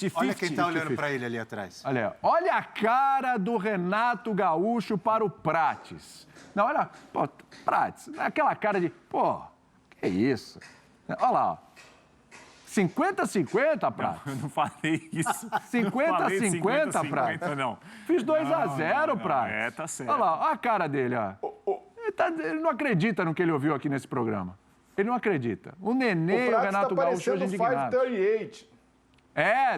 50-50. Olha quem tá olhando para ele ali atrás. Olha a cara do Renato Gaúcho para o Prates. Não, olha, pô, Prates, aquela cara de, pô, que isso? Olha lá, ó. 50-50, Prates. Eu não falei isso. 50-50, Prates. Não. Fiz 2-0, Prates. Tá certo. Olha lá, olha a cara dele, ó. Ele não acredita no que ele ouviu aqui nesse programa. Ele não acredita. O Nenê e o Renato Gaúcho hoje indignados. 538.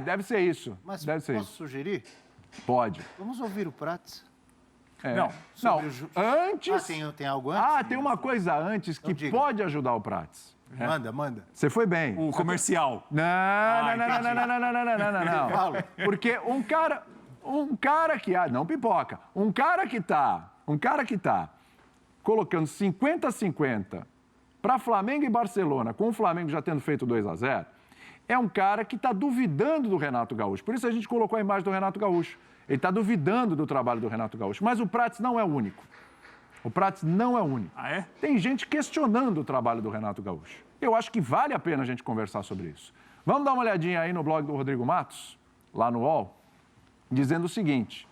Deve ser isso. Mas deve ser posso isso. sugerir? Pode. Vamos ouvir o Prates. Não. Antes... Tem algo antes? Tem uma coisa antes que diga. pode ajudar o Prates. Manda. Você foi bem. O comercial. Não. Porque um cara que... não pipoca. Um cara que tá colocando 50-50 para Flamengo e Barcelona, com o Flamengo já tendo feito 2-0, é um cara que está duvidando do Renato Gaúcho. Por isso a gente colocou a imagem do Renato Gaúcho. Ele está duvidando do trabalho do Renato Gaúcho. Mas o Prates não é o único. O Prates não é o único. Ah, é? Tem gente questionando o trabalho do Renato Gaúcho. Eu acho que vale a pena a gente conversar sobre isso. Vamos dar uma olhadinha aí no blog do Rodrigo Matos, lá no UOL, dizendo o seguinte: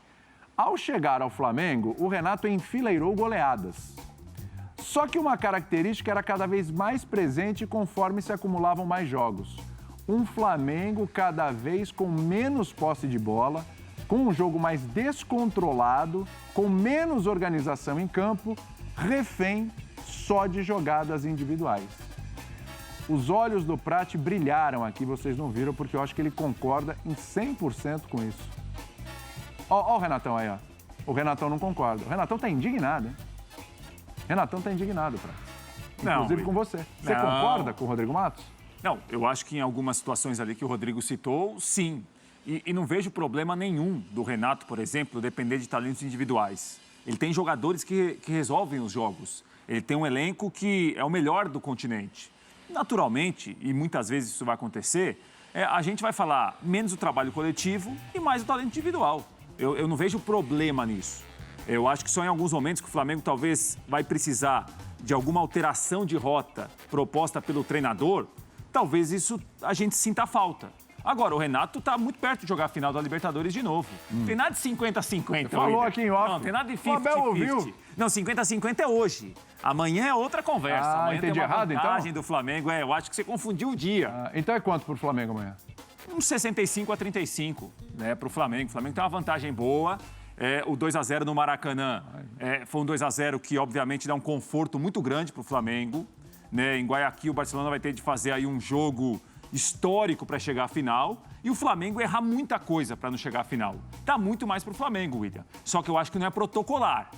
ao chegar ao Flamengo, o Renato enfileirou goleadas. Só que uma característica era cada vez mais presente conforme se acumulavam mais jogos. Um Flamengo cada vez com menos posse de bola, com um jogo mais descontrolado, com menos organização em campo, refém só de jogadas individuais. Os olhos do Prate brilharam aqui, vocês não viram, porque eu acho que ele concorda em 100% com isso. Ó o Renatão aí, ó. O Renatão não concorda. O Renatão tá indignado, hein? Renatão tá indignado, Prate. Inclusive com você. Você concorda com o Rodrigo Matos? Não, eu acho que em algumas situações ali que o Rodrigo citou, sim. E não vejo problema nenhum do Renato, por exemplo, depender de talentos individuais. Ele tem jogadores que resolvem os jogos. Ele tem um elenco que é o melhor do continente. Naturalmente, e muitas vezes isso vai acontecer, a gente vai falar menos o trabalho coletivo e mais o talento individual. Eu não vejo problema nisso. Eu acho que só em alguns momentos que o Flamengo talvez vai precisar de alguma alteração de rota proposta pelo treinador, talvez isso a gente sinta falta. Agora, o Renato está muito perto de jogar a final da Libertadores de novo. Tem nada de 50-50. Falou aqui em off. Não, tem nada de 50-50. O Abel ouviu? Não, 50-50 é hoje. Amanhã é outra conversa. Amanhã entendi tem uma errado, vantagem então? do Flamengo. Eu acho que você confundiu o dia. Então é quanto pro Flamengo amanhã? Uns 65-35, né, para o Flamengo. O Flamengo tem uma vantagem boa. O 2-0 no Maracanã foi um 2-0 que, obviamente, dá um conforto muito grande para o Flamengo. Né? Em Guayaquil, o Barcelona vai ter de fazer aí um jogo histórico para chegar à final. E o Flamengo errar muita coisa para não chegar à final. Tá muito mais para o Flamengo, William. Só que eu acho que não é protocolar.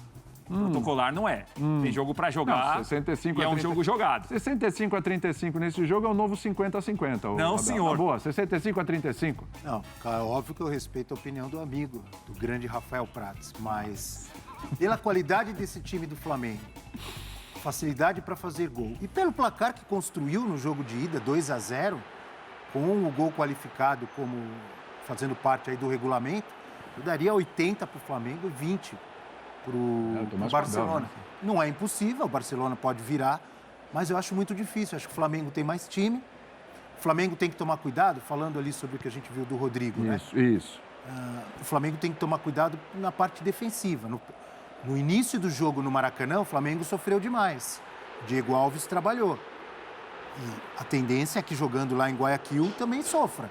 Protocolar não é. Tem jogo para jogar. Não, 65 e é um jogo jogado. 65-35 nesse jogo é o novo 50-50. Não, senhor. Tá boa, 65-35. Não, é óbvio que eu respeito a opinião do amigo, do grande Rafael Prates, mas pela qualidade desse time do Flamengo, facilidade para fazer gol e pelo placar que construiu no jogo de ida, 2-0, com o gol qualificado como fazendo parte aí do regulamento, eu daria 80 para o Flamengo e 20 para o Barcelona. Não é impossível, o Barcelona pode virar, mas eu acho muito difícil. Acho que o Flamengo tem mais time. O Flamengo tem que tomar cuidado, falando ali sobre o que a gente viu do Rodrigo, né? Isso. O Flamengo tem que tomar cuidado na parte defensiva. No início do jogo no Maracanã, o Flamengo sofreu demais. O Diego Alves trabalhou. E a tendência é que jogando lá em Guayaquil também sofra.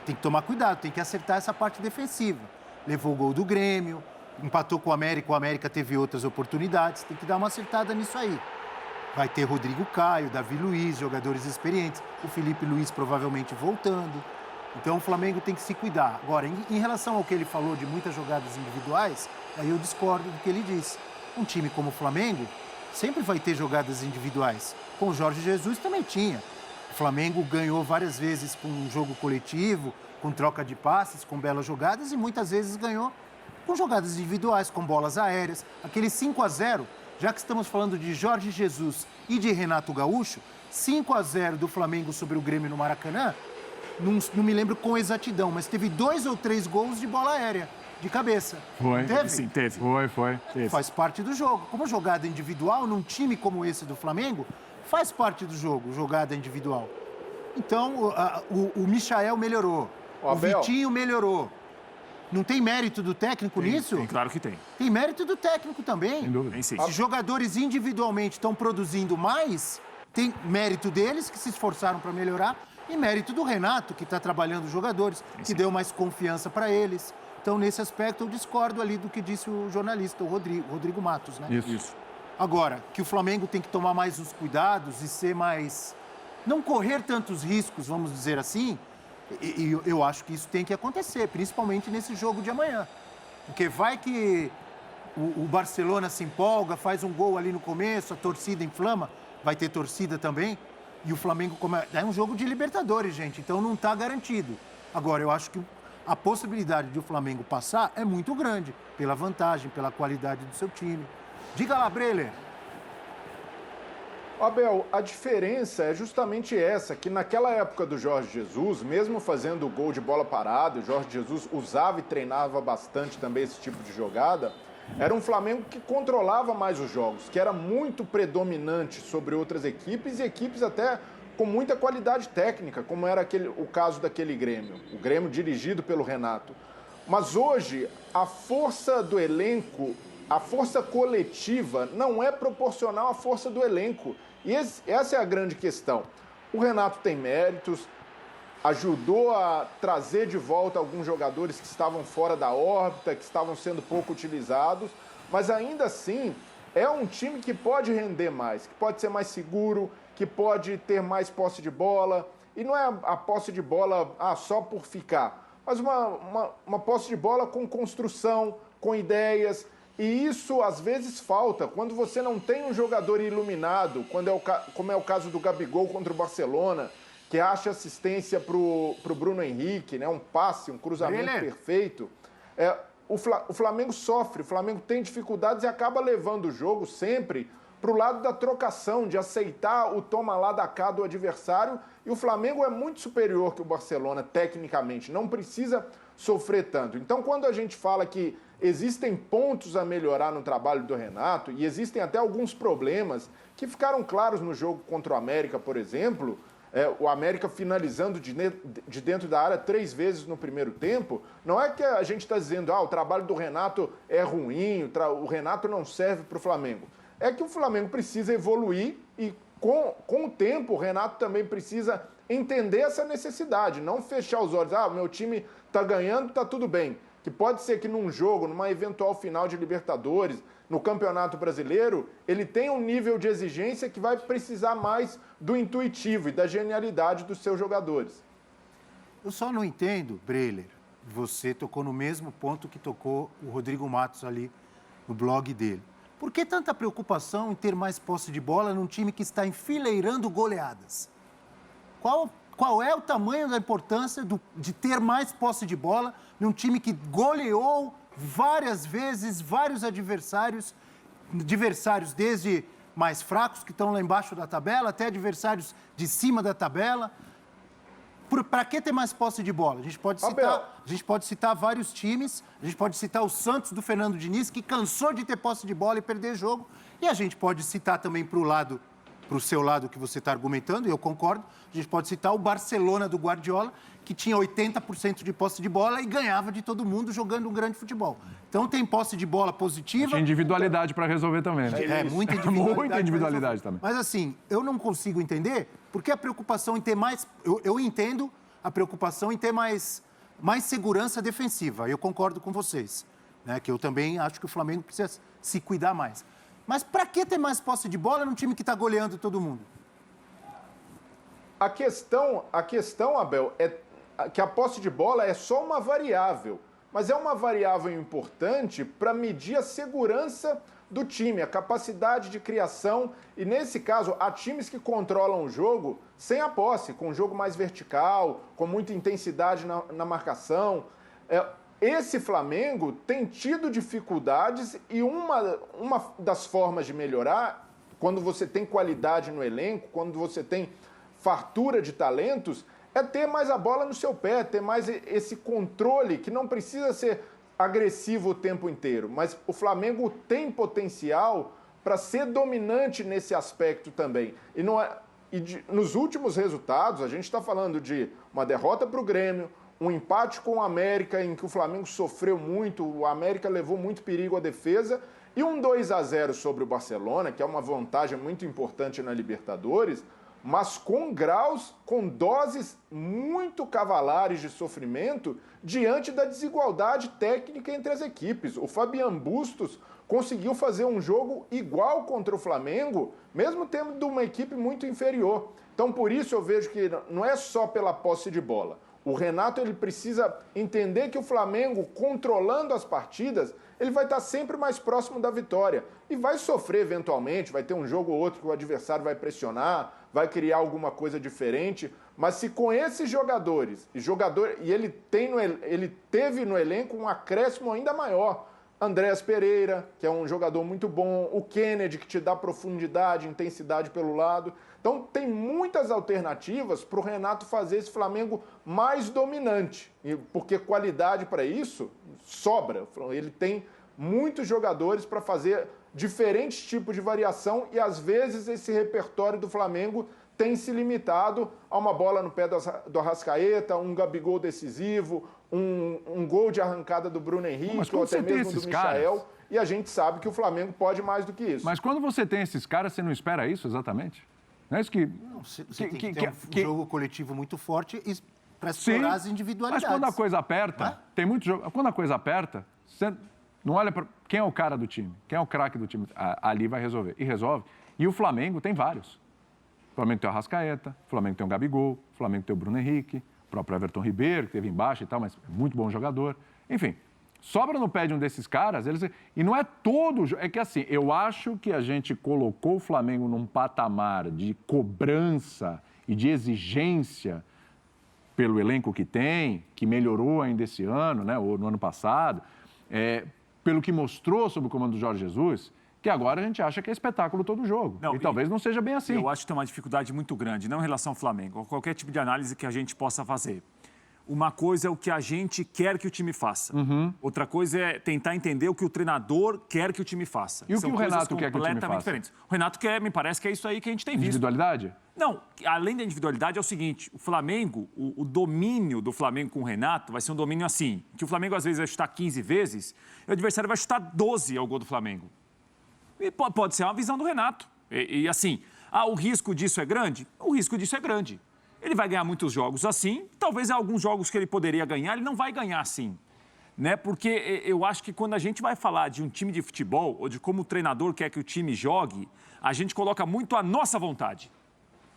Tem que tomar cuidado, tem que acertar essa parte defensiva. Levou o gol do Grêmio, empatou com o América teve outras oportunidades. Tem que dar uma acertada nisso aí. Vai ter Rodrigo Caio, Davi Luiz, jogadores experientes. O Felipe Luiz provavelmente voltando. Então o Flamengo tem que se cuidar. Agora, em relação ao que ele falou de muitas jogadas individuais, aí eu discordo do que ele disse. Um time como o Flamengo sempre vai ter jogadas individuais. Com o Jorge Jesus também tinha. O Flamengo ganhou várias vezes com um jogo coletivo, com troca de passes, com belas jogadas e muitas vezes ganhou com jogadas individuais, com bolas aéreas. Aquele 5-0, já que estamos falando de Jorge Jesus e de Renato Gaúcho, 5-0 do Flamengo sobre o Grêmio no Maracanã, não me lembro com exatidão, mas teve 2 ou 3 gols de bola aérea, de cabeça. Foi. Teve? Sim, teve. Foi. Teve. Faz parte do jogo. Como jogada individual, num time como esse do Flamengo, faz parte do jogo, jogada individual. Então, o Michael melhorou. O Vitinho melhorou. Não tem mérito do técnico nisso? Tem, claro que tem. Tem mérito do técnico também. Sem dúvida. Tem sim. Se jogadores individualmente estão produzindo mais, tem mérito deles, que se esforçaram para melhorar, e mérito do Renato, que está trabalhando os jogadores, que deu mais confiança para eles. Então, nesse aspecto, eu discordo ali do que disse o jornalista, o Rodrigo Matos, né? Isso. Agora, que o Flamengo tem que tomar mais os cuidados e ser mais... não correr tantos riscos, vamos dizer assim, e eu acho que isso tem que acontecer, principalmente nesse jogo de amanhã. Porque vai que o Barcelona se empolga, faz um gol ali no começo, a torcida inflama, vai ter torcida também, e o Flamengo... É um jogo de Libertadores, gente, então não está garantido. Agora, eu acho que a possibilidade de o Flamengo passar é muito grande, pela vantagem, pela qualidade do seu time. Diga lá, Breler. Abel, a diferença é justamente essa, que naquela época do Jorge Jesus, mesmo fazendo o gol de bola parada, o Jorge Jesus usava e treinava bastante também esse tipo de jogada, era um Flamengo que controlava mais os jogos, que era muito predominante sobre outras equipes e equipes até com muita qualidade técnica, como era o caso daquele Grêmio, o Grêmio dirigido pelo Renato. Mas hoje, a força do elenco, a força coletiva não é proporcional à força do elenco. E essa é a grande questão. O Renato tem méritos, ajudou a trazer de volta alguns jogadores que estavam fora da órbita, que estavam sendo pouco utilizados, mas ainda assim é um time que pode render mais, que pode ser mais seguro, que pode ter mais posse de bola. E não é a posse de bola só por ficar, mas uma posse de bola com construção, com ideias. E isso, às vezes, falta. Quando você não tem um jogador iluminado, como é o caso do Gabigol contra o Barcelona, que acha assistência para o Bruno Henrique, né? Um passe, um cruzamento perfeito. O Flamengo sofre, o Flamengo tem dificuldades e acaba levando o jogo sempre para o lado da trocação, de aceitar o toma lá da cá do adversário. E o Flamengo é muito superior que o Barcelona, tecnicamente. Não precisa sofrer tanto. Então, quando a gente fala que existem pontos a melhorar no trabalho do Renato e existem até alguns problemas que ficaram claros no jogo contra o América, por exemplo, o América finalizando de dentro da área 3 vezes no primeiro tempo, não é que a gente está dizendo o trabalho do Renato é ruim, o Renato não serve para o Flamengo. É que o Flamengo precisa evoluir e com o tempo o Renato também precisa entender essa necessidade, não fechar os olhos, meu time está ganhando, está tudo bem. Que pode ser que num jogo, numa eventual final de Libertadores, no Campeonato Brasileiro, ele tenha um nível de exigência que vai precisar mais do intuitivo e da genialidade dos seus jogadores. Eu só não entendo, Breler, você tocou no mesmo ponto que tocou o Rodrigo Matos ali no blog dele. Por que tanta preocupação em ter mais posse de bola num time que está enfileirando goleadas? Qual é o tamanho da importância de ter mais posse de bola num time que goleou várias vezes vários adversários desde mais fracos, que estão lá embaixo da tabela, até adversários de cima da tabela? Para que ter mais posse de bola? A gente pode citar vários times, a gente pode citar o Santos do Fernando Diniz, que cansou de ter posse de bola e perder jogo, e a gente pode citar também para o seu lado que você está argumentando, e eu concordo, a gente pode citar o Barcelona do Guardiola, que tinha 80% de posse de bola e ganhava de todo mundo jogando um grande futebol. Então tem posse de bola positiva. Tinha individualidade para resolver também. Né? Muita individualidade. Muita individualidade também. Mas assim, eu não consigo entender porque a preocupação em ter mais... Eu entendo a preocupação em ter mais segurança defensiva. Eu concordo com vocês, né? Que eu também acho que o Flamengo precisa se cuidar mais. Mas para que ter mais posse de bola num time que está goleando todo mundo? A questão, Abel, é que a posse de bola é só uma variável, mas é uma variável importante para medir a segurança do time, a capacidade de criação. E nesse caso, há times que controlam o jogo sem a posse, com um jogo mais vertical, com muita intensidade na marcação. Esse Flamengo tem tido dificuldades e uma das formas de melhorar, quando você tem qualidade no elenco, quando você tem fartura de talentos, é ter mais a bola no seu pé, ter mais esse controle, que não precisa ser agressivo o tempo inteiro. Mas o Flamengo tem potencial para ser dominante nesse aspecto também. Nos últimos resultados, a gente está falando de uma derrota para o Grêmio, um empate com o América, em que o Flamengo sofreu muito, o América levou muito perigo à defesa, e um 2-0 sobre o Barcelona, que é uma vantagem muito importante na Libertadores, mas com graus, com doses muito cavalares de sofrimento diante da desigualdade técnica entre as equipes. O Fabian Bustos conseguiu fazer um jogo igual contra o Flamengo, mesmo tendo uma equipe muito inferior. Então, por isso eu vejo que não é só pela posse de bola. O Renato ele precisa entender que o Flamengo, controlando as partidas, ele vai estar sempre mais próximo da vitória. E vai sofrer eventualmente, vai ter um jogo ou outro que o adversário vai pressionar, vai criar alguma coisa diferente. Mas se com esses jogadores, e ele teve no elenco um acréscimo ainda maior. Andréas Pereira, que é um jogador muito bom, o Kennedy, que te dá profundidade, intensidade pelo lado. Então, tem muitas alternativas para o Renato fazer esse Flamengo mais dominante, porque qualidade para isso sobra. Ele tem muitos jogadores para fazer diferentes tipos de variação e, às vezes, esse repertório do Flamengo tem se limitado a uma bola no pé do Arrascaeta, um Gabigol decisivo, um gol de arrancada do Bruno Henrique, ou até mesmo do Michael. E a gente sabe que o Flamengo pode mais do que isso. Mas quando você tem esses caras, você não espera isso exatamente? Não é isso que... Você tem que ter um jogo coletivo muito forte para explorar as individualidades. Mas quando a coisa aperta, tem muito jogo. Quando a coisa aperta, você não olha para quem é o cara do time, quem é o craque do time. Ali vai resolver. E resolve. E o Flamengo tem vários. O Flamengo tem o Arrascaeta, o Flamengo tem o Gabigol, o Flamengo tem o Bruno Henrique, o próprio Everton Ribeiro, que teve embaixo e tal, mas é muito bom jogador. Enfim, sobra no pé de um desses caras, e não é todo... É que assim, eu acho que a gente colocou o Flamengo num patamar de cobrança e de exigência pelo elenco que tem, que melhorou ainda esse ano, né, ou no ano passado, pelo que mostrou sob o comando do Jorge Jesus, que agora a gente acha que é espetáculo todo jogo. Não, e talvez não seja bem assim. Eu acho que tem uma dificuldade muito grande, não em relação ao Flamengo, ou qualquer tipo de análise que a gente possa fazer. Uma coisa é o que a gente quer que o time faça. Outra coisa é tentar entender o que o treinador quer que o time faça. E o que o Renato quer que o time faça? Diferentes. O Renato quer, me parece que é isso aí que a gente tem visto. Individualidade? Não, além da individualidade é o seguinte, o Flamengo, o domínio do Flamengo com o Renato vai ser um domínio assim, que o Flamengo às vezes vai chutar 15 vezes e o adversário vai chutar 12 ao gol do Flamengo. E pode ser uma visão do Renato. E assim, o risco disso é grande? O risco disso é grande. Ele vai ganhar muitos jogos assim, talvez alguns jogos que ele poderia ganhar, ele não vai ganhar assim. Né? Porque eu acho que quando a gente vai falar de um time de futebol, ou de como o treinador quer que o time jogue, a gente coloca muito a nossa vontade.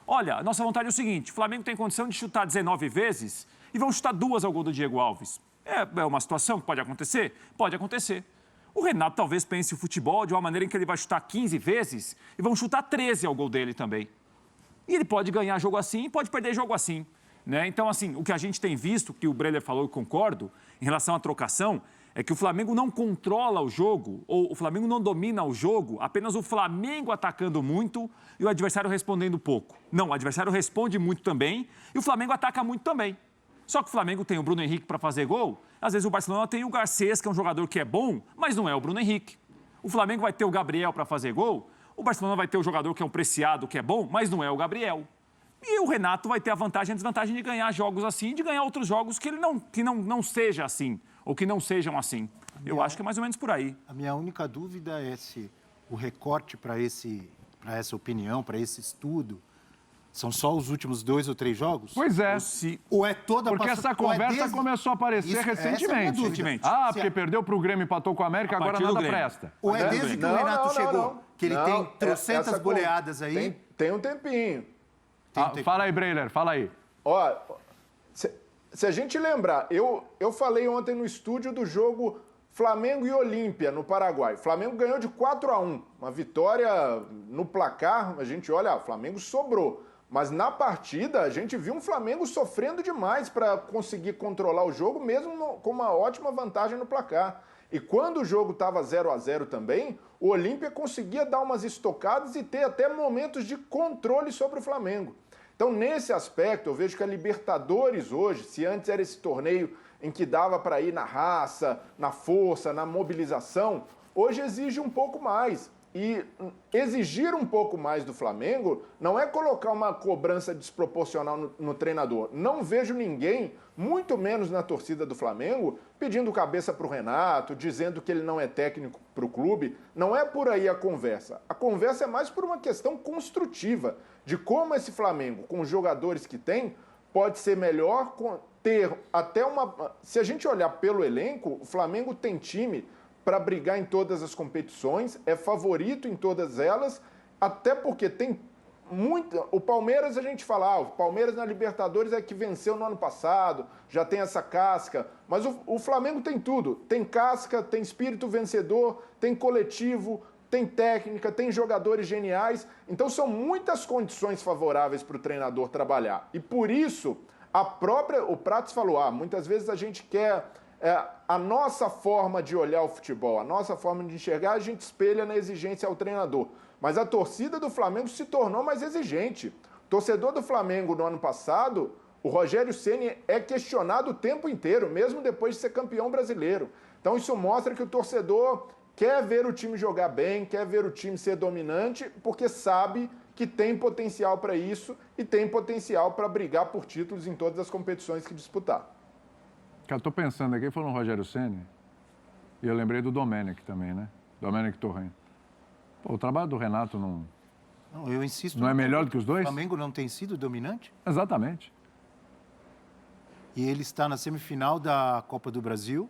Olha, a nossa vontade é o seguinte, o Flamengo tem condição de chutar 19 vezes e vão chutar 2 ao gol do Diego Alves. É uma situação que pode acontecer? Pode acontecer. O Renato talvez pense o futebol de uma maneira em que ele vai chutar 15 vezes e vão chutar 13 ao gol dele também. E ele pode ganhar jogo assim, pode perder jogo assim. Né? Então, assim, o que a gente tem visto, que o Breler falou e concordo, em relação à trocação, é que o Flamengo não controla o jogo, ou o Flamengo não domina o jogo, apenas o Flamengo atacando muito e o adversário respondendo pouco. Não, o adversário responde muito também e o Flamengo ataca muito também. Só que o Flamengo tem o Bruno Henrique para fazer gol, às vezes o Barcelona tem o Garcês, que é um jogador que é bom, mas não é o Bruno Henrique. O Flamengo vai ter o Gabriel para fazer gol, o Barcelona vai ter o jogador que é um Preciado, que é bom, mas não é o Gabriel. E o Renato vai ter a vantagem e a desvantagem de ganhar jogos assim e de ganhar outros jogos que não seja assim, ou que não sejam assim. Eu acho que é mais ou menos por aí. A minha única dúvida é se o recorte para essa opinião, para esse estudo, são só os últimos 2 ou 3 jogos? Pois é. Ou é toda porque essa conversa começou a aparecer recentemente. Porque perdeu para o Grêmio, empatou com o América, agora nada presta. Ou é desde que o Renato chegou, que ele tem trocentas goleadas aí? Tem um tempinho. Fala aí, Breler, fala aí. Ó, se a gente lembrar, eu falei ontem no estúdio do jogo Flamengo e Olímpia, no Paraguai. O Flamengo ganhou de 4-1. Uma vitória no placar, a gente olha, o Flamengo sobrou. Mas na partida, a gente viu um Flamengo sofrendo demais para conseguir controlar o jogo, mesmo com uma ótima vantagem no placar. E quando o jogo estava 0-0 também, o Olímpia conseguia dar umas estocadas e ter até momentos de controle sobre o Flamengo. Então, nesse aspecto, eu vejo que a Libertadores hoje, se antes era esse torneio em que dava para ir na raça, na força, na mobilização, hoje exige um pouco mais. E exigir um pouco mais do Flamengo não é colocar uma cobrança desproporcional no treinador. Não vejo ninguém, muito menos na torcida do Flamengo, pedindo cabeça para o Renato, dizendo que ele não é técnico para o clube. Não é por aí a conversa. A conversa é mais por uma questão construtiva de como esse Flamengo, com os jogadores que tem, pode ser melhor, ter até uma... Se a gente olhar pelo elenco, o Flamengo tem time para brigar em todas as competições, é favorito em todas elas, até porque tem muita... O Palmeiras, a gente fala, o Palmeiras na Libertadores é que venceu no ano passado, já tem essa casca, mas o Flamengo tem tudo, tem casca, tem espírito vencedor, tem coletivo, tem técnica, tem jogadores geniais, então são muitas condições favoráveis para o treinador trabalhar, e por isso, o Prats falou, muitas vezes a gente quer... a nossa forma de olhar o futebol, a nossa forma de enxergar, a gente espelha na exigência ao treinador. Mas a torcida do Flamengo se tornou mais exigente. O torcedor do Flamengo no ano passado, o Rogério Ceni é questionado o tempo inteiro, mesmo depois de ser campeão brasileiro. Então isso mostra que o torcedor quer ver o time jogar bem, quer ver o time ser dominante, porque sabe que tem potencial para isso e tem potencial para brigar por títulos em todas as competições que disputar. Cara, eu tô pensando aqui, falando no Rogério Ceni, e eu lembrei do Domenech também, né? Domenech Torrent. Pô, o trabalho do Renato não... Não, eu insisto. Não é melhor do que os dois? O Flamengo não tem sido dominante? Exatamente. E ele está na semifinal da Copa do Brasil,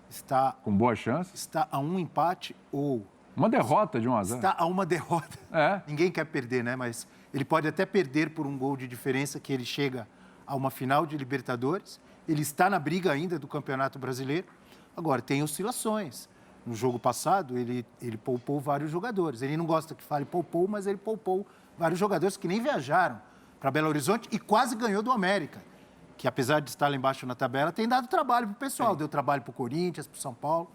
está... Com boa chance. Está a um empate ou... Uma derrota de 1-0. Está a uma derrota. É. Ninguém quer perder, né? Mas ele pode até perder por um gol de diferença que ele chega a uma final de Libertadores. Ele está na briga ainda do Campeonato Brasileiro. Agora, tem oscilações. No jogo passado, ele poupou vários jogadores. Ele não gosta que fale poupou, mas ele poupou vários jogadores que nem viajaram para Belo Horizonte e quase ganhou do América, que apesar de estar lá embaixo na tabela, tem dado trabalho para o pessoal. Deu trabalho para o Corinthians, para o São Paulo.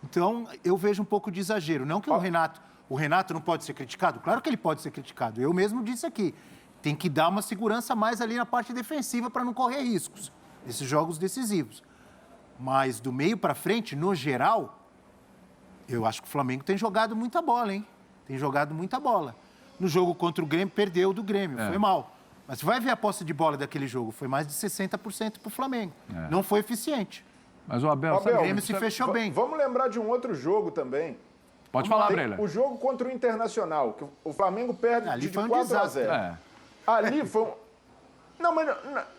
Então, eu vejo um pouco de exagero. Não que o Renato não pode ser criticado. Claro que ele pode ser criticado. Eu mesmo disse aqui. Tem que dar uma segurança mais ali na parte defensiva para não correr riscos. Esses jogos decisivos. Mas do meio para frente, no geral, eu acho que o Flamengo tem jogado muita bola, hein? Tem jogado muita bola. No jogo contra o Grêmio, perdeu do Grêmio, foi mal. Mas você vai ver a posse de bola daquele jogo, foi mais de 60% para o Flamengo. Não foi eficiente. Mas o Abel... O Grêmio se fechou bem. Vamos lembrar de um outro jogo também. Pode falar, Breila. O jogo contra o Internacional, que o Flamengo perde ali de foi um 4-0. Ali foi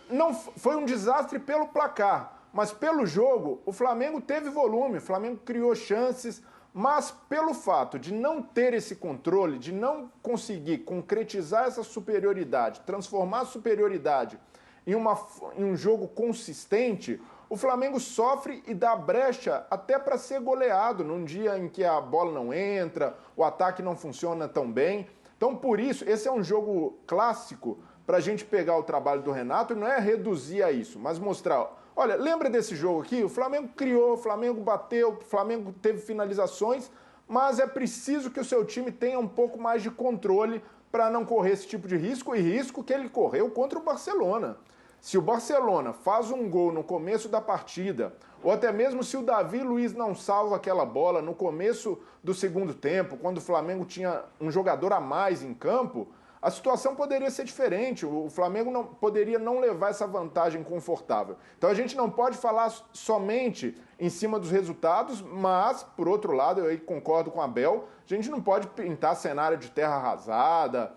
não foi um desastre pelo placar, mas pelo jogo, o Flamengo teve volume, o Flamengo criou chances, mas pelo fato de não ter esse controle, de não conseguir concretizar essa superioridade, transformar a superioridade em um jogo consistente, o Flamengo sofre e dá brecha até para ser goleado num dia em que a bola não entra, o ataque não funciona tão bem. Então, por isso, esse é um jogo clássico para a gente pegar o trabalho do Renato, não é reduzir a isso, mas mostrar... Olha, lembra desse jogo aqui? O Flamengo criou, o Flamengo bateu, o Flamengo teve finalizações, mas é preciso que o seu time tenha um pouco mais de controle para não correr esse tipo de risco, e risco que ele correu contra o Barcelona. Se o Barcelona faz um gol no começo da partida, ou até mesmo se o Davi Luiz não salva aquela bola no começo do segundo tempo, quando o Flamengo tinha um jogador a mais em campo, a situação poderia ser diferente. O Flamengo poderia não levar essa vantagem confortável. Então a gente não pode falar somente em cima dos resultados, mas, por outro lado, eu aí concordo com a Abel, a gente não pode pintar cenário de terra arrasada,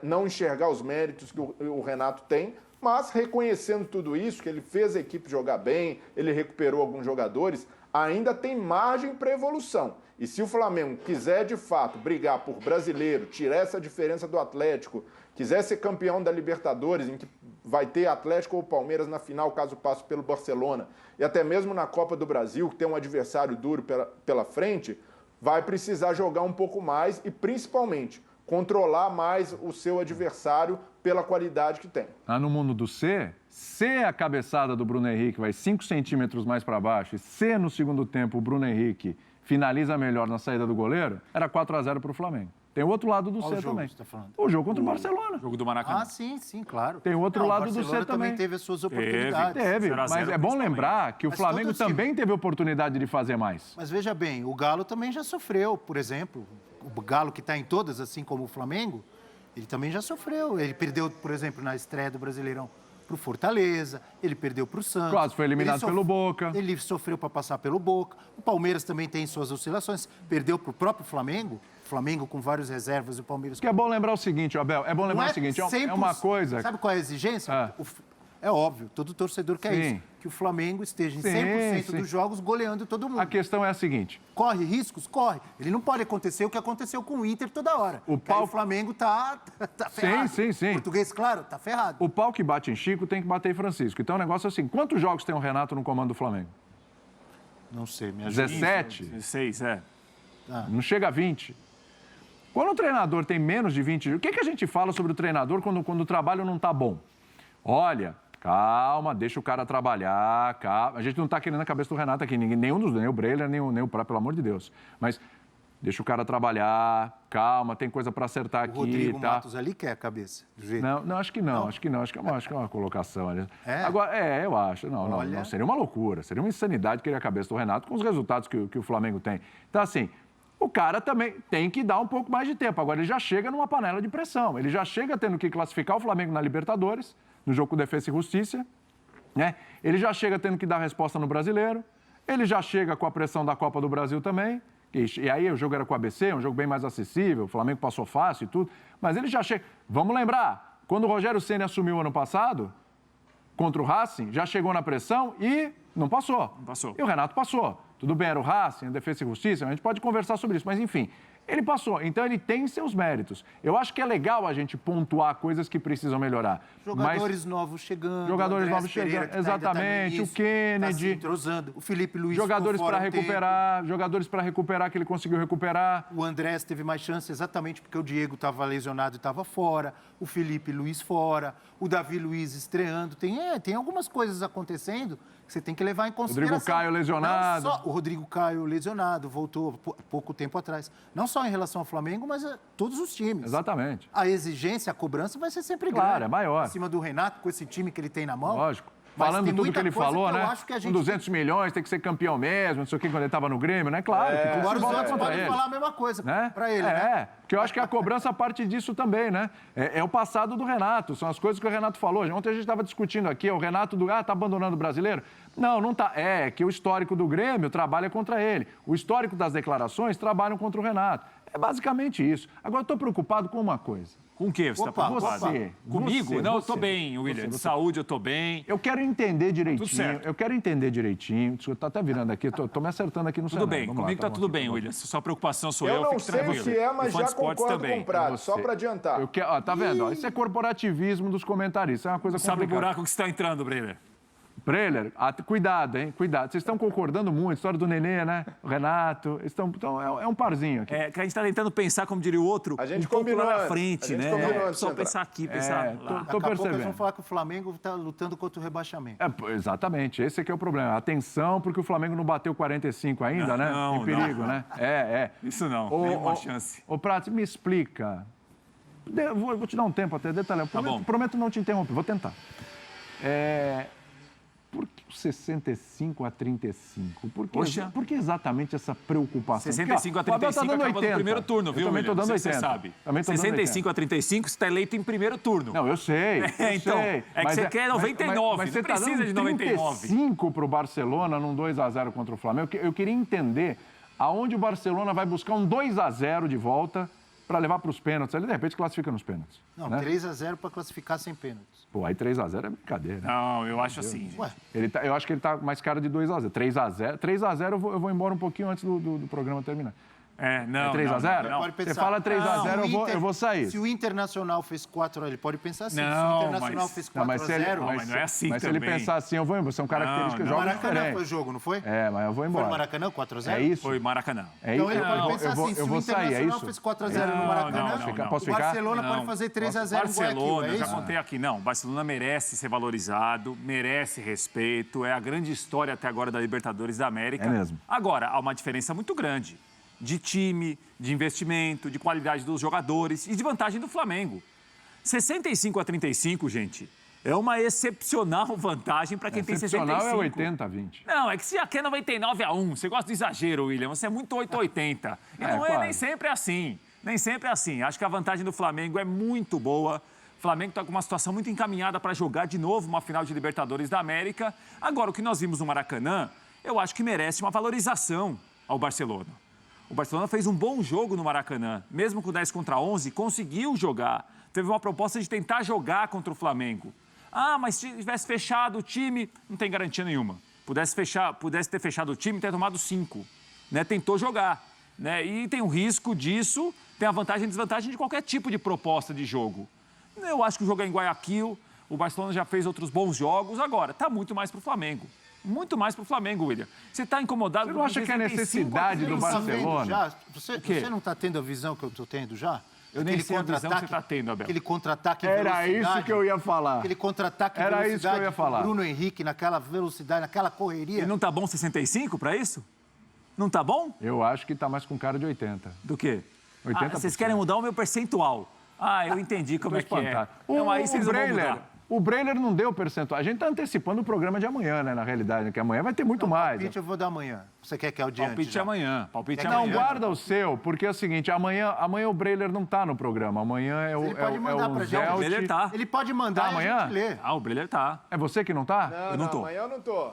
não enxergar os méritos que o Renato tem, mas reconhecendo tudo isso, que ele fez a equipe jogar bem, ele recuperou alguns jogadores, ainda tem margem para evolução. E se o Flamengo quiser, de fato, brigar por brasileiro, tirar essa diferença do Atlético, quiser ser campeão da Libertadores, em que vai ter Atlético ou Palmeiras na final, caso passe pelo Barcelona, e até mesmo na Copa do Brasil, que tem um adversário duro pela frente, vai precisar jogar um pouco mais e, principalmente, controlar mais o seu adversário pela qualidade que tem. No mundo do C, se a cabeçada do Bruno Henrique vai 5 centímetros mais para baixo e se no segundo tempo o Bruno Henrique finaliza melhor na saída do goleiro, era 4-0 para o Flamengo. Tem o outro lado do C também. Você tá falando? O jogo contra o Barcelona. O jogo do Maracanã. Sim, claro. Tem o outro lado do C também. também. Teve as suas oportunidades. Teve, mas é bom lembrar que o Flamengo também teve oportunidade de fazer mais. Mas veja bem, o Galo também já sofreu, por exemplo, o Galo que está em todas, assim como o Flamengo, ele também já sofreu. Ele perdeu, por exemplo, na estreia do Brasileirão para o Fortaleza, ele perdeu para o Santos. Quase foi eliminado pelo Boca. Ele sofreu para passar pelo Boca. O Palmeiras também tem suas oscilações. Perdeu para o próprio Flamengo. Flamengo com várias reservas e o Palmeiras... Que é bom lembrar o seguinte, Abel, é bom lembrar o seguinte, é uma coisa... Sabe qual é a exigência? É óbvio, todo torcedor quer isso, que o Flamengo esteja em 100% dos jogos goleando todo mundo. A questão é a seguinte... Corre riscos? Corre. Ele não pode acontecer o que aconteceu com o Inter toda hora. O Flamengo tá ferrado. Sim. Português, claro, tá ferrado. O pau que bate em Chico tem que bater em Francisco. Então o negócio é assim, quantos jogos tem o Renato no comando do Flamengo? Não sei, me ajuda. 17? 16, Não chega a 20. Quando o treinador tem menos de 20... O que a gente fala sobre o treinador quando o trabalho não tá bom? Olha... Calma, deixa o cara trabalhar, calma. A gente não está querendo a cabeça do Renato aqui, nenhum dos dois, nem o Breiler, nem o Prá, pelo amor de Deus. Mas deixa o cara trabalhar, calma, tem coisa para acertar aqui. O Rodrigo Matos ali quer a cabeça, do jeito. Não, acho que não. Acho que é uma colocação ali. É? Agora, eu acho. Não, seria uma loucura, seria uma insanidade querer a cabeça do Renato com os resultados que o Flamengo tem. Então, assim, o cara também tem que dar um pouco mais de tempo. Agora, ele já chega numa panela de pressão. Ele já chega tendo que classificar o Flamengo na Libertadores, no jogo com Defensa e Justiça, né? Ele já chega tendo que dar resposta no Brasileiro, ele já chega com a pressão da Copa do Brasil também, e aí o jogo era com o ABC, um jogo bem mais acessível, o Flamengo passou fácil e tudo, mas ele já chega... Vamos lembrar, quando o Rogério Ceni assumiu ano passado, contra o Racing, já chegou na pressão e não passou. Não passou. E o Renato passou. Tudo bem, era o Racing, Defensa e Justiça, a gente pode conversar sobre isso, mas enfim... Ele passou, então ele tem seus méritos. Eu acho que é legal a gente pontuar coisas que precisam melhorar. Jogadores novos chegando. Jogadores novos chegando, exatamente. O Kennedy. Tá se entrosando. O Felipe Luiz. Jogadores para recuperar, que ele conseguiu recuperar. O Andrés teve mais chance exatamente porque o Diego estava lesionado e estava fora. O Felipe Luiz fora. O Davi Luiz estreando. Tem algumas coisas acontecendo que você tem que levar em consideração. Rodrigo Caio lesionado. O Rodrigo Caio lesionado, voltou pouco tempo atrás. Não só em relação ao Flamengo, mas a todos os times. Exatamente. A exigência, a cobrança vai ser sempre grande. Claro, é maior. Em cima do Renato, com esse time que ele tem na mão. Lógico. Mas falando tudo que ele falou, né? Com 200 milhões, tem que ser campeão mesmo, não sei o que, quando ele estava no Grêmio, né? Claro. Que Agora os outros contra podem ele, falar a mesma coisa né? para ele, né? Porque eu acho que a cobrança parte disso também, né? É o passado do Renato, são as coisas que o Renato falou. Ontem a gente estava discutindo aqui, o Renato tá abandonando o brasileiro. Não tá. É que o histórico do Grêmio trabalha contra ele. O histórico das declarações trabalham contra o Renato. É basicamente isso. Agora, eu estou preocupado com uma coisa. Com o quê você está preocupado? Comigo? Não, eu estou bem, William. De saúde, eu estou bem. Eu quero entender direitinho. Tudo certo. Eu quero entender direitinho. Está até virando aqui, estou me acertando aqui no Tudo bem, comigo está tudo bem, William. Sua preocupação sou eu. Eu não sei se é, mas já concordo com o Prado, só para adiantar. Tá vendo? Isso é corporativismo dos comentaristas. É uma coisa complicada. Sabe o buraco que você está entrando, Breiler? Breiler, cuidado, hein? Cuidado. Vocês estão concordando muito, história do Nenê, né? O Renato. Então, é um parzinho aqui. Que a gente está tentando pensar, como diria o outro, a gente um pouco combinou lá na frente, né? Só pensar aqui, pensar lá. Tô Daqui a pouco percebendo. eles vão falar que o Flamengo está lutando contra o rebaixamento. Exatamente, esse aqui é o problema. Atenção, porque o Flamengo não bateu 45 ainda, né? Tem perigo, né? Isso não, nenhuma chance. Ô, Prato, me explica. Vou te dar um tempo até detalhar. Prometo não te interromper, vou tentar. Por que 65 a 35? Por que exatamente essa preocupação? 65 a 35 acaba no primeiro turno, viu, William? Eu também estou dando 80. Você sabe. 65 a 35 você está eleito em primeiro turno. Não, eu sei. Então, sei. É que você quer 99, mas não você precisa de 99. 35 para o Barcelona num 2-0 contra o Flamengo. Eu queria entender aonde o Barcelona vai buscar um 2-0 de volta para levar para os pênaltis. Ele, de repente, classifica nos pênaltis. Não, né? 3-0 para classificar sem pênaltis. Pô, aí 3-0 é brincadeira. Não, eu acho assim. Ué. Eu acho que ele tá mais cara de 2-0. 3-0 eu vou embora um pouquinho antes do programa terminar. Não. 3-0? Pode pensar. Você fala 3-0, eu vou sair. Se o Internacional fez 4-0, ele pode pensar assim. Não, se o Internacional fez 4-0... Mas não é assim mas se também. ele pensar assim, eu vou embora. São características de jogos Maracanã diferentes. foi o jogo, não foi? Mas eu vou embora. Foi no Maracanã, 4-0? É isso? Foi Maracanã. Então ele pode pensar assim, se eu o vou sair, é Internacional isso? fez 4-0 no Maracanã, Posso o ficar? Barcelona pode fazer 3-0 no Guayaquil, é já isso? contei aqui, não. O Barcelona merece ser valorizado, merece respeito. É a grande história até agora da Libertadores da América. É mesmo. Agora, há uma diferença muito grande de time, de investimento, de qualidade dos jogadores e de vantagem do Flamengo. 65 a 35, gente. É uma excepcional vantagem para quem tem 65. Excepcional é 80-20. Não, é que se aqui é 99-1, você gosta do exagero, William, você é muito 8-80. E não é claro. nem sempre assim. Nem sempre é assim. Acho que a vantagem do Flamengo é muito boa. O Flamengo está com uma situação muito encaminhada para jogar de novo uma final de Libertadores da América. Agora, o que nós vimos no Maracanã, eu acho que merece uma valorização ao Barcelona. O Barcelona fez um bom jogo no Maracanã, mesmo com 10 contra 11, conseguiu jogar. Teve uma proposta de tentar jogar contra o Flamengo. Ah, mas se tivesse fechado o time, não tem garantia nenhuma. Pudesse ter fechado o time e ter tomado 5. Né? Tentou jogar. Né? E tem o risco disso, tem a vantagem e desvantagem de qualquer tipo de proposta de jogo. Eu acho que o jogo é em Guayaquil, o Barcelona já fez outros bons jogos, agora está muito mais para o Flamengo. Muito mais para o Flamengo, William. Você está incomodado... Você não acha que a necessidade do Barcelona... Você não está tendo a visão que eu estou tendo já? Eu nem sei a visão que você está tendo, Abel. Aquele contra-ataque em Era velocidade. isso que eu ia falar. Aquele contra-ataque em Era velocidade. isso que eu ia falar. Bruno Henrique naquela velocidade, naquela correria. E não está bom 65 para isso? Não está bom? Eu acho que está mais com cara de 80. Do quê? 80%. Vocês querem mudar o meu percentual. Eu entendi como é que é. Não, aí vocês não vão mudar. O Breiler não deu percentual. A gente está antecipando o programa de amanhã, né, na realidade, que amanhã vai ter muito mais. Palpite eu vou dar amanhã. Você quer que é o diante? Palpite já? amanhã. Palpite Não, Não, amanhã. guarda o seu, porque é o seguinte, amanhã o Breiler não está no programa. Amanhã é o Ele pode mandar pra gente. O Breiler tá. Ele pode mandar Tá e amanhã? a gente lê. O Breiler tá. É você que não está? Eu não tô. Amanhã eu não tô.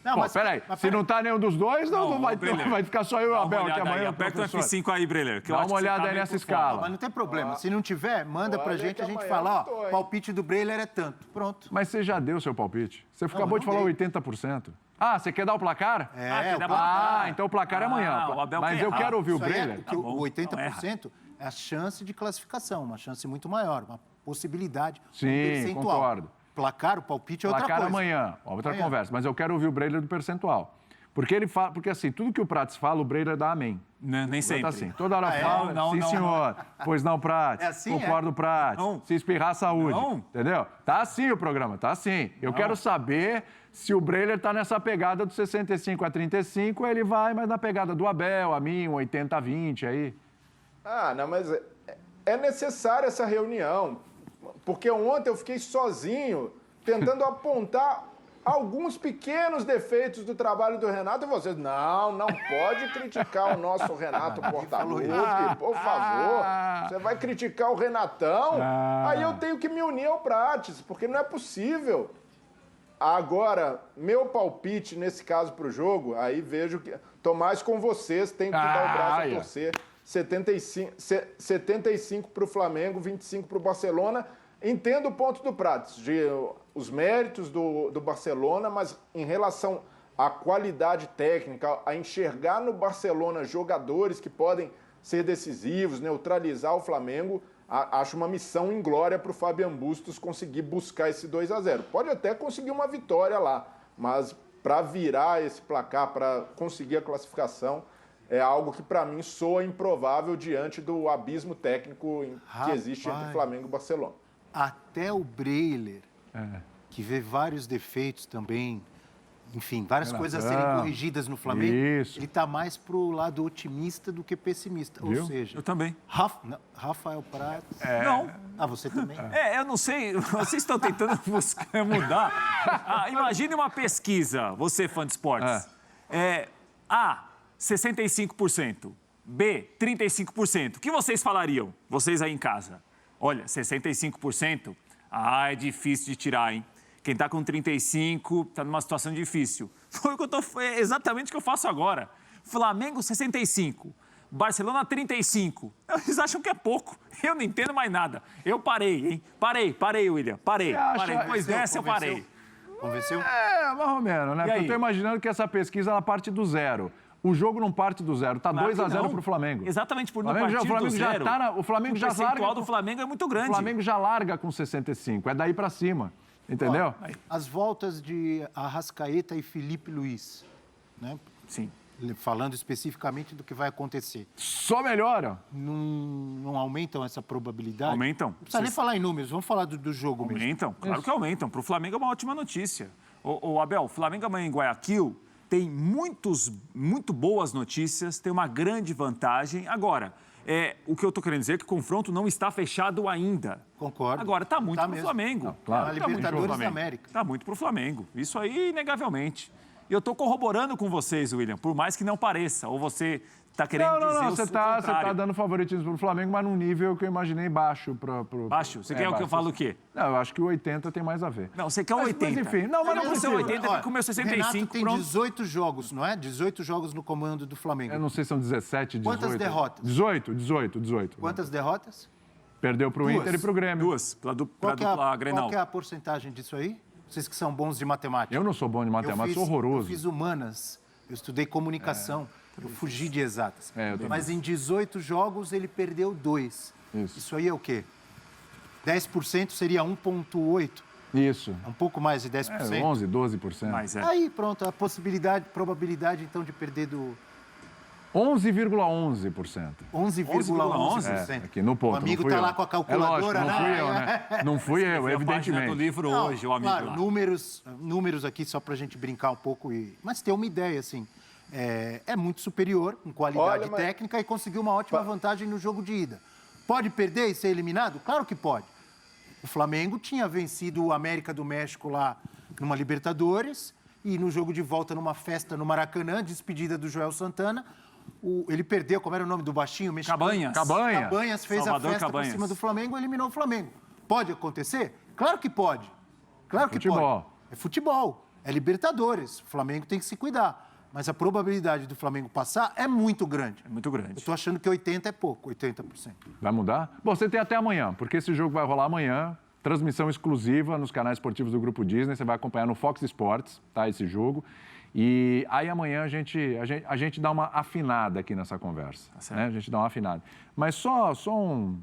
Não, Pô, peraí, se não tá nenhum dos dois, não vai, Breiler. vai ficar só eu e o Dá uma Abel aqui olhada amanhã. aí. Aperta o professor. F5 aí, Breiler. que eu Dá acho uma que você olhada tá aí meio nessa por fora. escala. Mas não tem problema. Se não tiver, manda pra Olha gente, que a gente amanhã fala, eu ó, tô, hein? palpite do Breiler é tanto. Pronto. Mas você já deu seu palpite. Você acabou de não falar dei. 80%. Ah, você quer dar o placar? É, que dá o pra- placar. Então o placar é amanhã. o Abel Mas quer eu errar. quero ouvir o Isso aí Breiler. que bom, o 80% não é a chance de classificação, uma chance muito maior, uma possibilidade, Sim, um percentual. concordo. Placar, o palpite é outra Placar coisa. amanhã, outra Amanhã. conversa. Mas eu quero ouvir o Breiler do percentual. Porque ele fala, porque assim, tudo que o Prates fala, o Breiler dá amém. Nem sempre. Tá assim, toda hora Ah, é? fala, Não, sim não, senhor, pois não, Prates, É assim, concordo, Prates, Não. se espirrar, saúde, Não. entendeu? Tá assim o programa, tá assim. Eu quero saber se o Breiler tá nessa pegada do 65-35, ele vai mais na pegada do Abel, a mim, um 80-20 aí. Não, mas é necessária essa reunião. Porque ontem eu fiquei sozinho tentando apontar alguns pequenos defeitos do trabalho do Renato e vocês, não pode criticar o nosso Renato Portaluppi, por favor. Você vai criticar o Renatão? Aí eu tenho que me unir ao Prates, porque não é possível. Agora, meu palpite nesse caso para o jogo, aí vejo que tô mais com vocês, tenho que dar o braço a torcer. 75 para o Flamengo, 25 para o Barcelona. Entendo o ponto do Prates, os méritos do Barcelona, mas em relação à qualidade técnica, a enxergar no Barcelona jogadores que podem ser decisivos, neutralizar o Flamengo, acho uma missão inglória para o Fabian Bustos conseguir buscar esse 2-0. Pode até conseguir uma vitória lá, mas para virar esse placar, para conseguir a classificação, é algo que para mim soa improvável diante do abismo técnico que existe entre Flamengo e Barcelona. Até o Breiler, que vê vários defeitos também, enfim, várias coisas a serem corrigidas no Flamengo, Isso. ele está mais pro lado otimista do que pessimista. Viu? Ou seja, Eu também. Rafael Prates... Não. você também? Eu não sei, vocês estão tentando mudar. Imagine uma pesquisa, você fã de esportes. A, 65%. B, 35%. O que vocês falariam, vocês aí em casa? Olha, 65%, é difícil de tirar, hein? Quem está com 35% está numa situação difícil. É exatamente o que eu faço agora. Flamengo, 65%. Barcelona, 35%. Eles acham que é pouco. Eu não entendo mais nada. Eu parei, hein? Parei, William. Parei. Depois dessa, eu parei. Convenceu? Mais ou menos, né? Porque eu estou imaginando que essa pesquisa ela parte do zero. O jogo não parte do zero, tá Claro 2-0 pro Flamengo. Exatamente, por não O partir Flamengo do já zero. tá o Flamengo já percentual larga. do Flamengo é muito grande. O Flamengo já larga com 65, é daí pra cima, entendeu? As voltas de Arrascaeta e Felipe Luiz, né? Sim. Falando especificamente do que vai acontecer. Só melhora. Não aumentam essa probabilidade? Aumentam. Não precisa nem falar em números, vamos falar do jogo mesmo. Aumentam, claro que aumentam. Para o Flamengo é uma ótima notícia. O Abel, o Flamengo amanhã em Guayaquil tem muito boas notícias, tem uma grande vantagem. Agora, O que eu estou querendo dizer é que o confronto não está fechado ainda. Concordo. Agora, está muito pro mesmo. Flamengo. Não, claro. É a Tá muito pro Libertadores Flamengo. da América. Está muito pro Flamengo. Isso aí, inegavelmente. E eu estou corroborando com vocês, William, por mais que não pareça. Ou você está querendo dizer Você o está contrário. dando favoritismo pro Flamengo, mas num nível que eu imaginei baixo. Baixo? Você quer que eu fale o quê? Não, eu acho que o 80 tem mais a ver. Não, você quer o Mas 80. enfim, não, mas não precisa precisa. 80, tem que comer O 65, Renato tem pronto. 18 jogos, não é? 18 jogos no comando do Flamengo. Eu não sei se são 17, 18. Quantas derrotas? 18. Quantas derrotas? Perdeu pro Duas. Inter e pro Grêmio. Duas, para Qual dupla Grenal. qual que é a porcentagem disso aí? Vocês que são bons de matemática. Eu não sou bom de matemática, sou horroroso. Eu fiz humanas, eu estudei comunicação, eu fugi de exatas. É, eu também. Mas em 18 jogos ele perdeu 2. Isso. Aí é o quê? 10% seria 1,8. Isso. Um pouco mais de 10%. 11, 12%. Mas é. Aí, pronto, a probabilidade, então, de perder do 11,11%. 11,11%. Aqui no ponto. O amigo não fui tá eu. lá com a calculadora, é lógico, não fui né? eu, né? Não fui eu, Viu a página do evidentemente. livro Não, hoje, o amigo claro, lá. números aqui só para a gente brincar um pouco, mas ter uma ideia, assim. É muito superior em qualidade Olha, mas- técnica e conseguiu uma ótima vantagem no jogo de ida. Pode perder e ser eliminado? Claro que pode. O Flamengo tinha vencido o América do México lá numa Libertadores e no jogo de volta numa festa no Maracanã, despedida do Joel Santana, ele perdeu, como era o nome do baixinho mexicano? Cabanhas. Cabanhas fez Salvador a festa Cabanhas. por cima do Flamengo e eliminou o Flamengo. Pode acontecer? Claro que pode. Claro que Futebol. pode. É futebol. É Libertadores. O Flamengo tem que se cuidar. Mas a probabilidade do Flamengo passar é muito grande. É muito grande. Eu estou achando que 80% é pouco, 80%. Vai mudar? Bom, você tem até amanhã, porque esse jogo vai rolar amanhã. Transmissão exclusiva nos canais esportivos do Grupo Disney. Você vai acompanhar no Fox Sports, tá? Esse jogo. E aí amanhã a gente dá uma afinada aqui nessa conversa. certo. Né? A gente dá uma afinada. Mas só um...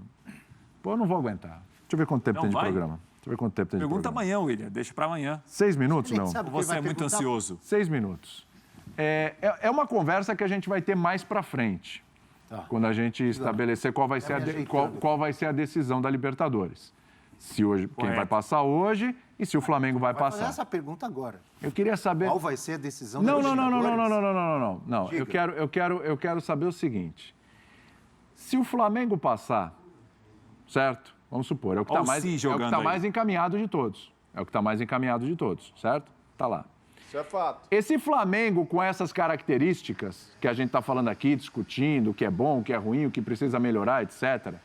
Pô, eu não vou aguentar. Deixa eu ver quanto tempo Não tem de vai? programa. Deixa eu ver quanto tempo tem de Pergunta programa. amanhã, William. Deixa para amanhã. 6 minutos, Nem não? sabe o Ou que você vai é muito perguntar? ansioso? 6 minutos. É uma conversa que a gente vai ter mais para frente, Tá. quando a gente estabelecer qual vai ser me ajeitando. qual vai ser a decisão da Libertadores. Se hoje, quem Correto. vai passar hoje e se o Flamengo vai Vai fazer passar. essa pergunta agora. Eu queria saber. Qual vai ser a decisão Não. da Libertadores? Não. Diga. Eu quero saber o seguinte. Se o Flamengo passar, certo? Vamos supor, é o que Olha está o mais, Si jogando aí. mais encaminhado de todos. É o que está mais encaminhado de todos, certo? Tá lá. Isso é fato. Esse Flamengo com essas características que a gente está falando aqui, discutindo o que é bom, o que é ruim, o que precisa melhorar, etc.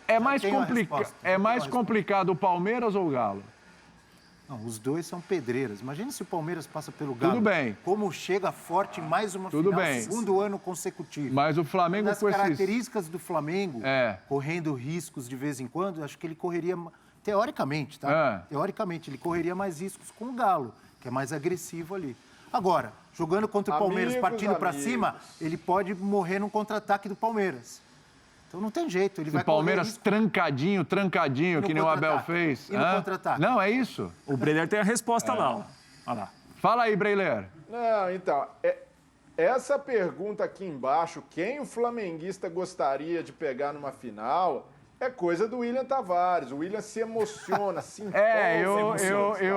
É mais, tenho a resposta. é mais complicado o Palmeiras ou o Galo? Não, os dois são pedreiras. Imagina se o Palmeiras passa pelo Galo. Tudo bem. Como chega forte em mais uma Tudo final, bem. segundo ano consecutivo. Mas o Flamengo Das com esses... características do Flamengo, É. correndo riscos de vez em quando, acho que ele correria, teoricamente, tá? É. Teoricamente, ele correria mais riscos com o Galo, que é mais agressivo ali. Agora, jogando contra o Palmeiras, Amigos, partindo para amigos. cima, ele pode morrer num contra-ataque do Palmeiras. Então não tem jeito, ele vai O Palmeiras correr risco. trancadinho, no que nem o Abel contra-ataque? fez. E no Hã? contra-ataque? Não, é isso. O Breler tem a resposta lá, ó. Olha lá. Fala aí, Breiler. Não, então, essa pergunta aqui embaixo, quem o flamenguista gostaria de pegar numa final, é coisa do William Tavares. O William se emociona, se empolga.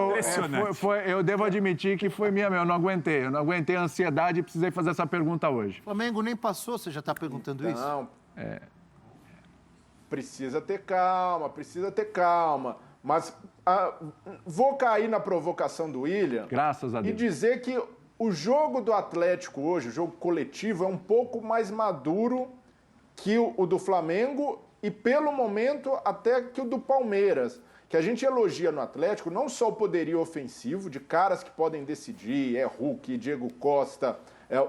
Impressionante. Eu devo admitir que foi minha, eu não aguentei. Eu não aguentei a ansiedade e precisei fazer essa pergunta hoje. O Flamengo nem passou, você já está perguntando isso? Não. Precisa ter calma. Mas vou cair na provocação do William Graças a e Deus. dizer que o jogo do Atlético hoje, o jogo coletivo, é um pouco mais maduro que o do Flamengo e, pelo momento, até que o do Palmeiras. Que a gente elogia no Atlético não só o poderio ofensivo de caras que podem decidir, Hulk, Diego Costa,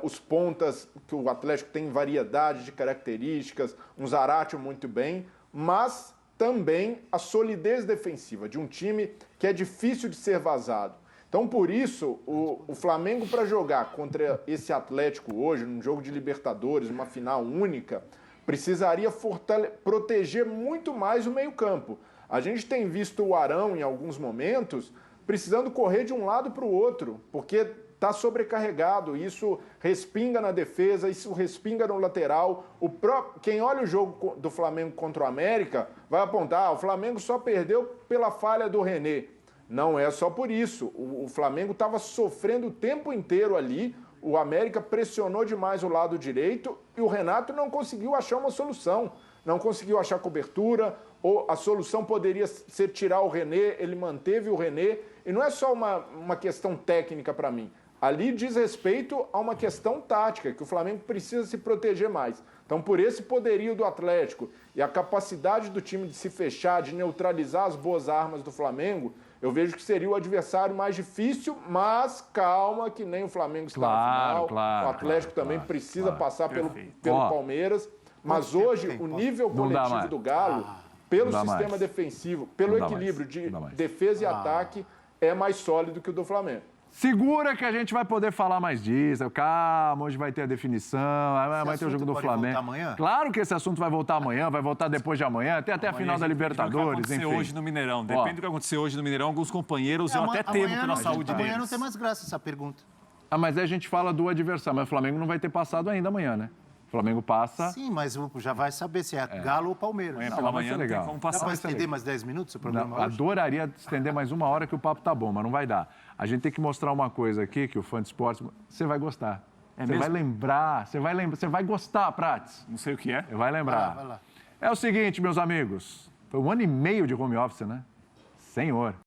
os pontas, que o Atlético tem variedade de características, um Zaratio muito bem, mas também a solidez defensiva de um time que é difícil de ser vazado. Então, por isso, o Flamengo, para jogar contra esse Atlético hoje, num jogo de Libertadores, uma final única, precisaria proteger muito mais o meio-campo. A gente tem visto o Arão, em alguns momentos, precisando correr de um lado para o outro, porque está sobrecarregado. Isso respinga na defesa, isso respinga no lateral. Quem olha o jogo do Flamengo contra o América vai apontar: o Flamengo só perdeu pela falha do René. Não é só por isso. O Flamengo estava sofrendo o tempo inteiro ali O América pressionou demais o lado direito e o Renato não conseguiu achar uma solução. Não conseguiu achar cobertura, ou a solução poderia ser tirar o René, ele manteve o René. E não é só uma questão técnica para mim. Ali diz respeito a uma questão tática, que o Flamengo precisa se proteger mais. Então, por esse poderio do Atlético e a capacidade do time de se fechar, de neutralizar as boas armas do Flamengo, eu vejo que seria o adversário mais difícil, mas calma, que nem o Flamengo está na final. O Atlético também precisa passar pelo Palmeiras. Mas hoje, o nível coletivo do Galo, pelo sistema defensivo, pelo equilíbrio de defesa e ataque, é mais sólido que o do Flamengo. Segura que a gente vai poder falar mais disso. Calma, hoje vai ter a definição, vai ter o jogo do Flamengo. Amanhã? Claro que esse assunto vai voltar amanhã, vai voltar depois de amanhã, até a final da Libertadores, enfim. O que vai acontecer hoje no Mineirão. Depende do que acontecer hoje no Mineirão, alguns companheiros eu até temo pela saúde deles. Amanhã não tem mais graça essa pergunta. Mas aí a gente fala do adversário, mas o Flamengo não vai ter passado ainda amanhã, né? O Flamengo passa... Sim, mas já vai saber se é Galo ou Palmeiras. Amanhã pela manhã não tem como passar. Dá para estender mais 10 minutos o programa hoje? Adoraria estender mais uma hora que o papo tá bom, mas não vai dar. A gente tem que mostrar uma coisa aqui, que o fã de esportes, você vai gostar. Você vai lembrar, você vai gostar, Prates. Não sei o que é. Vai lembrar. Vai lá. É o seguinte, meus amigos, foi 1 ano e meio de home office, né? Senhor.